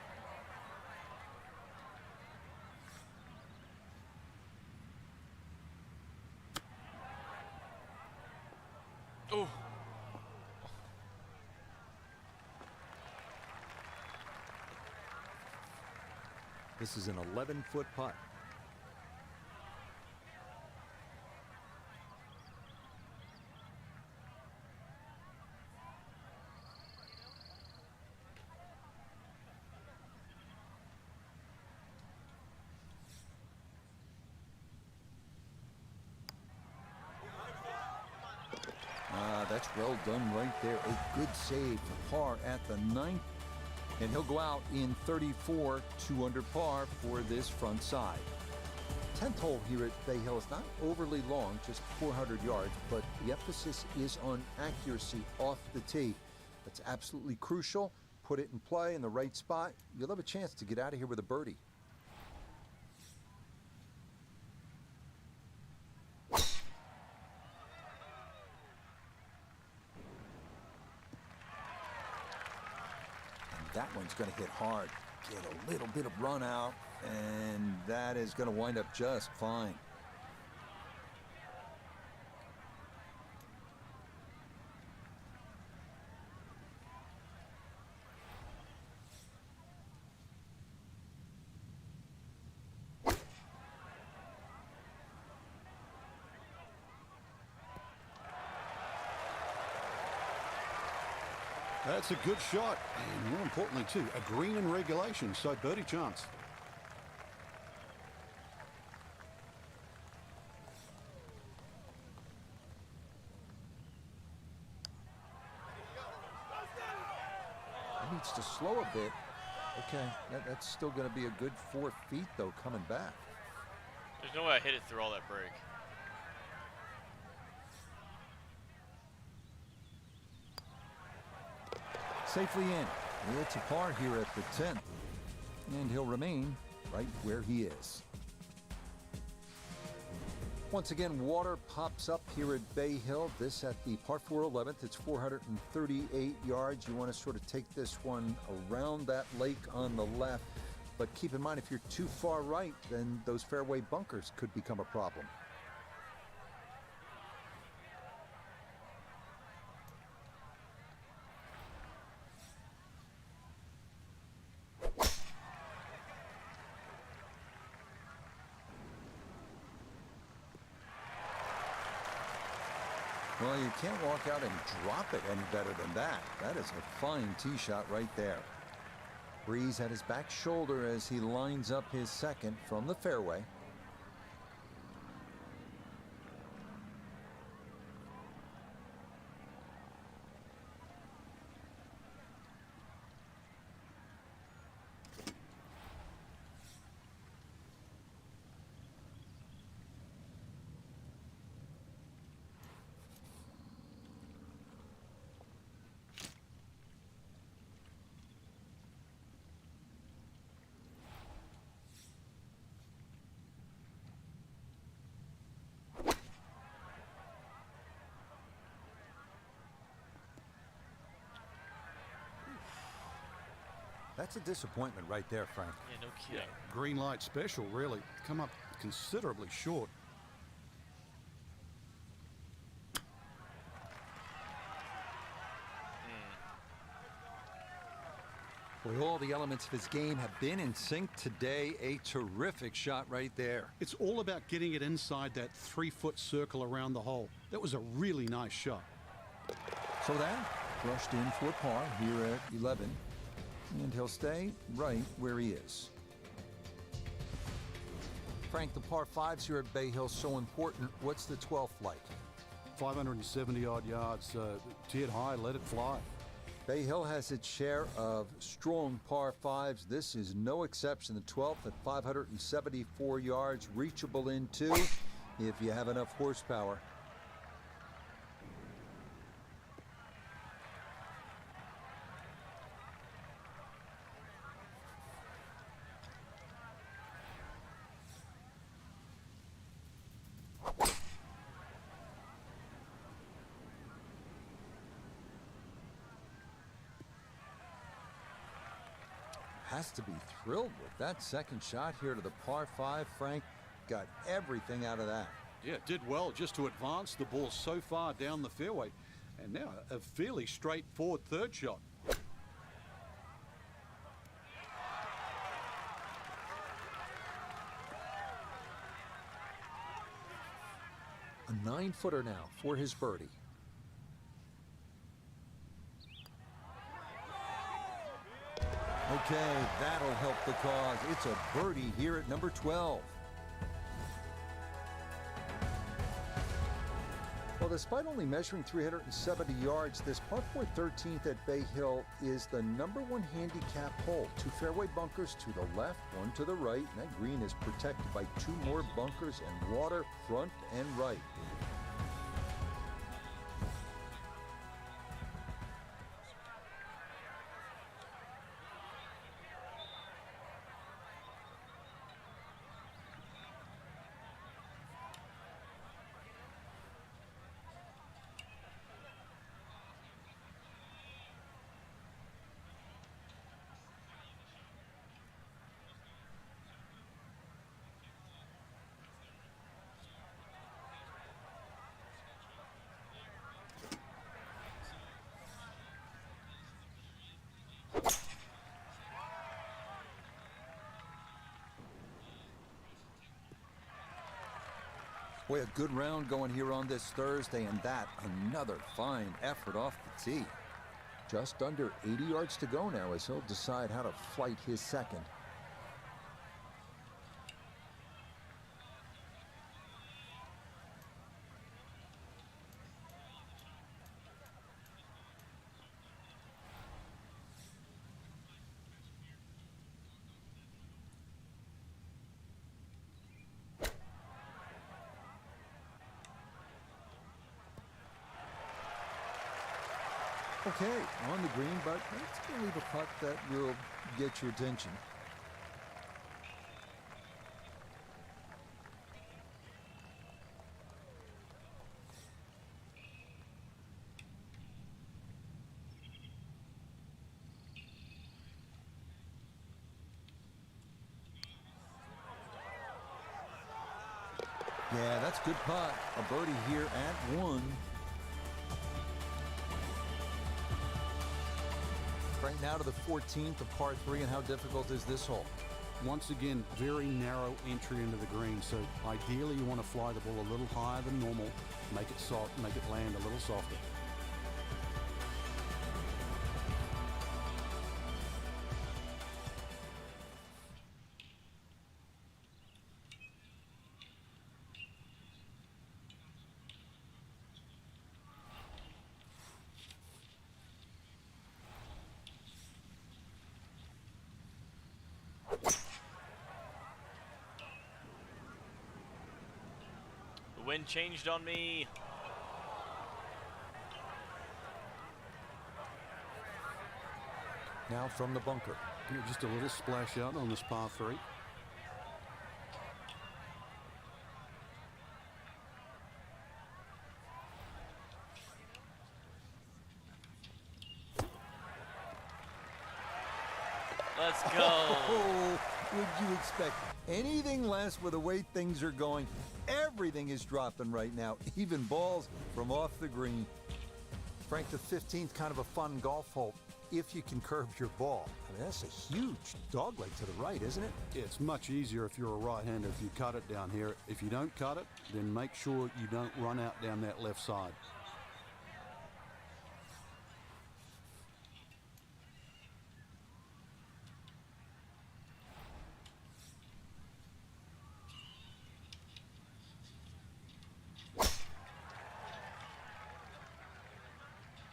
Oh. This is an 11-foot putt. That's well done right there. A good save for par at the 9th. And he'll go out in 34, 2 under par for this front side. 10th hole here at Bay Hill is not overly long, just 400 yards, but the emphasis is on accuracy off the tee. That's absolutely crucial. Put it in play in the right spot. You'll have a chance to get out of here with a birdie. That one's going to hit hard, get a little bit of run out, and that is going to wind up just fine. That's a good shot, and more importantly too, a green in regulation, so birdie chance. It needs to slow a bit. Okay, that's still going to be a good 4 feet though coming back. There's no way I hit it through all that break. Safely in. It's a par here at the 10th. And he'll remain right where he is. Once again, water pops up here at Bay Hill. This at the par 4 11th. It's 438 yards. You want to sort of take this one around that lake on the left. But keep in mind, if you're too far right, then those fairway bunkers could become a problem. Well, you can't walk out and drop it any better than that. That is a fine tee shot right there. Breeze at his back shoulder as he lines up his second from the fairway. That's a disappointment right there, Frank. Yeah, no kidding. Green light special, really. Come up considerably short. Boy, all the elements of his game have been in sync today. A terrific shot right there. It's all about getting it inside that 3-foot circle around the hole. That was a really nice shot. So that brushed in for par here at 11. And he'll stay right where he is. Frank, the par 5s here at Bay Hill so important. What's the 12th like? 570-odd yards. Tiered high, let it fly. Bay Hill has its share of strong par 5s. This is no exception. The 12th at 574 yards, reachable in 2 if you have enough horsepower. Has to be thrilled with that second shot here to the par 5. Frank got everything out of that. Yeah, did well just to advance the ball so far down the fairway. And now a fairly straightforward third shot. A 9-footer now for his birdie. Okay, that'll help the cause. It's a birdie here at number 12. Well, despite only measuring 370 yards, this par 4 13th at Bay Hill is the #1 handicap hole. 2 fairway bunkers to the left, 1 to the right, and that green is protected by 2 more bunkers and water front and right. Boy, a good round going here on this Thursday, and that another fine effort off the tee. Just under 80 yards to go now as he'll decide how to flight his second. Okay, on the green, but it's going to leave a putt that will get your attention. Yeah, that's a good putt. A birdie here at 1. Right now to the 14th, of par 3, and how difficult is this hole? Once again, very narrow entry into the green, so ideally you want to fly the ball a little higher than normal, make it soft, make it land a little softer. The wind changed on me. Now from the bunker. Here, just a little splash out on this par 3. Let's go. Oh, would you expect anything less with the way things are going? Everything is dropping right now, even balls from off the green. Frank, the 15th, kind of a fun golf hole if you can curve your ball. I mean, that's a huge dogleg to the right, isn't it? It's much easier if you're a right-hander if you cut it down here. If you don't cut it, then make sure you don't run out down that left side.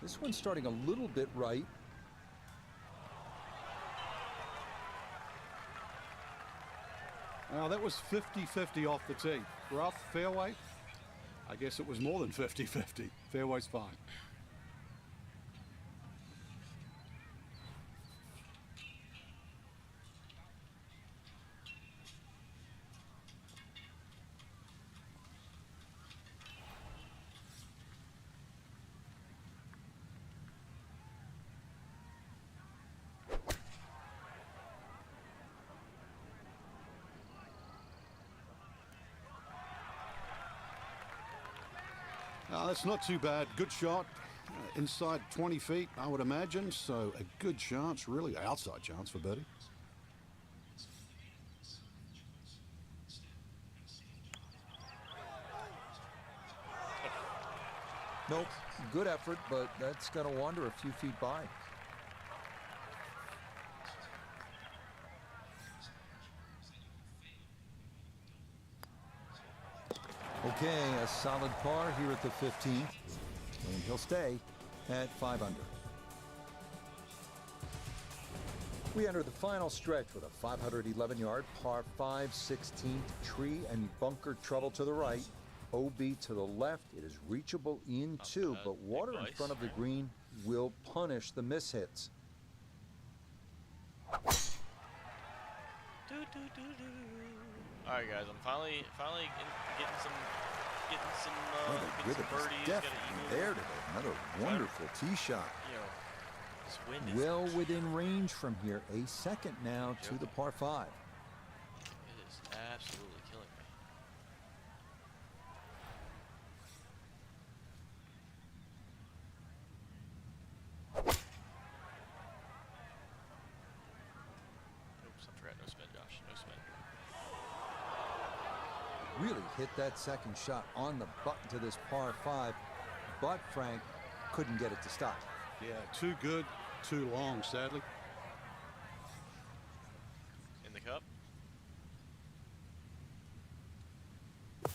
This one's starting a little bit right. Now that was 50-50 off the tee. Rough, fairway, I guess it was more than 50-50. Fairway's fine. That's not too bad. Good shot. Inside 20 feet, I would imagine. So a good chance, really outside chance for birdie. Nope, good effort, but that's going to wander a few feet by. Okay, a solid par here at the 15th, and he'll stay at 5 under. We enter the final stretch with a 511-yard par 5 16th tree and bunker trouble to the right. OB to the left. It is reachable in 2, but water in front of the green will punish the mishits. All right, guys, I'm finally getting some birdies. Definitely there today. Another wonderful tee shot. You know, this wind is well within range from here. A second now to the par 5. It is absolutely killing me. Oops, I forgot no spin, Josh. No spin. Really hit that second shot on the button to this par 5, but Frank couldn't get it to stop. Yeah, too good, too long, sadly. In the cup. Or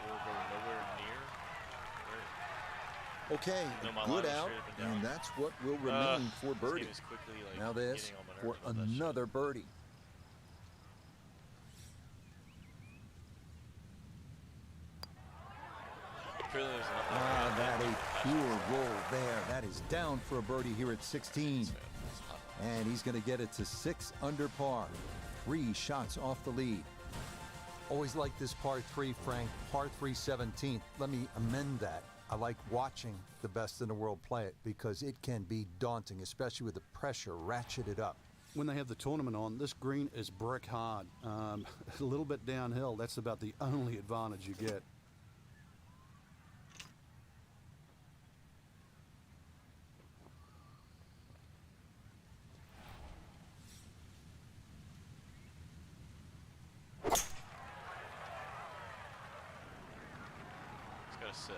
go nowhere near. Okay, No, my good line was out, straight up and down. and that's what will remain for This birdie. game is quickly, like, Now this getting on my for nerves with that shit. another birdie. Clearly there's nothing. That a pure roll there. That is down for a birdie here at 16. And he's going to get it to 6 under par. 3 shots off the lead. Always like this par 3, Frank. Par 3 17th. Let me amend that. I like watching the best in the world play it because it can be daunting, especially with the pressure ratcheted up. When they have the tournament on, this green is brick hard. A little bit downhill. That's about the only advantage you get. Sit.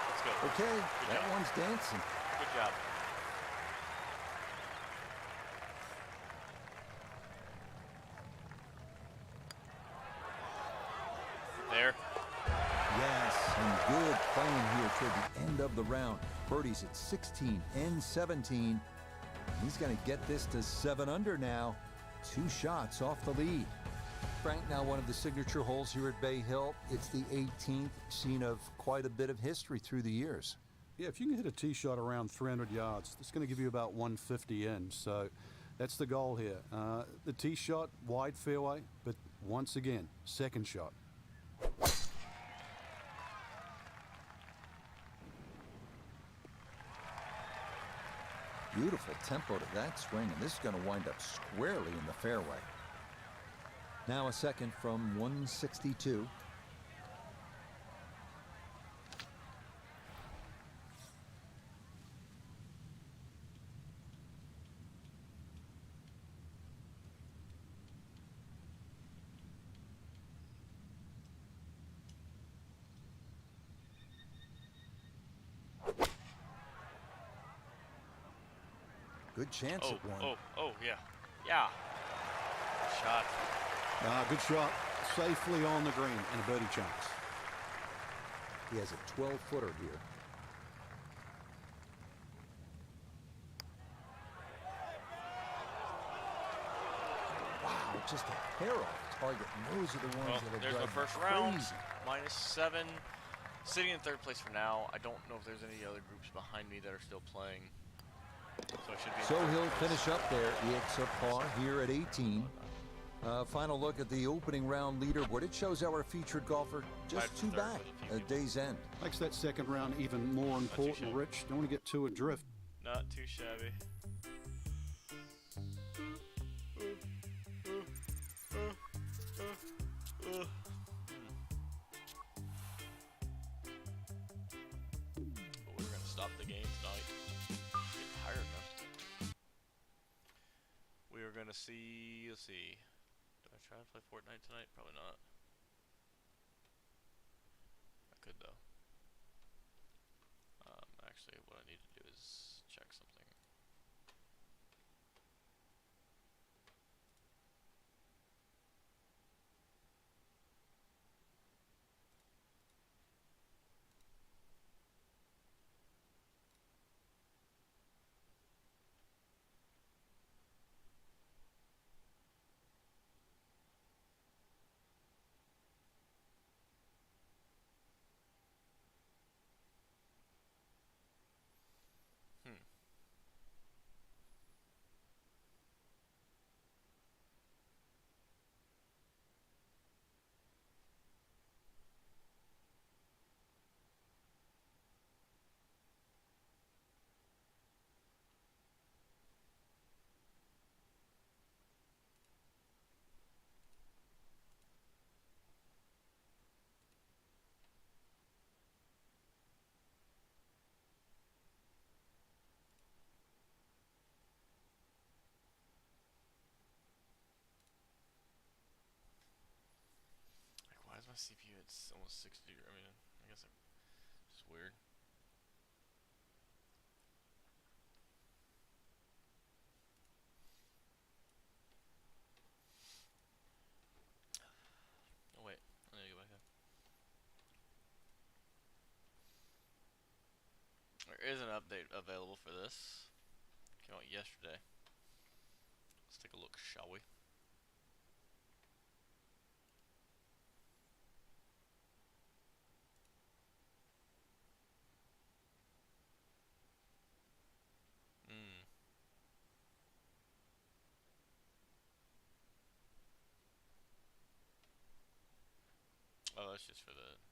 Let's go. Okay, Good that job. one's dancing. Good job. There. Yes, and good playing here toward the end of the round. Birdies at 16 and 17. He's going to get this to 7 under now. 2 shots off the lead. Frank, now one of the signature holes here at Bay Hill. It's the 18th, scene of quite a bit of history through the years. Yeah, if you can hit a tee shot around 300 yards, that's going to give you about 150 in. So that's the goal here. The tee shot, wide fairway, but once again, second shot. Beautiful tempo to that swing, and this is going to wind up squarely in the fairway. Now a second from 162. Good chance at one. Oh, yeah. Yeah. Shot. Good shot. Safely on the green and a birdie chance. He has a 12-footer here. Wow, just a hair off target. And those are the ones Well, that are there's the driving first crazy. round. -7. Sitting in third place for now. I don't know if there's any other groups behind me that are still playing. So I should be. So he'll finish up there. It's a par here at 18. Final look at the opening round leaderboard. It shows our featured golfer just 2 back at day's end. Makes that second round even more important, Rich. Don't want to get too adrift. Not too shabby. But we're gonna stop the game tonight. Getting tired now. We are gonna see. Let's see. Do I try to play Fortnite tonight? Probably not. I could though. Actually, what I need to do is check something. My CPU, it's almost 60 degrees. I mean, I guess it's weird. Oh wait, I need to go back up. There is an update available for this. Came out yesterday. Let's take a look, shall we? Oh, that's just for the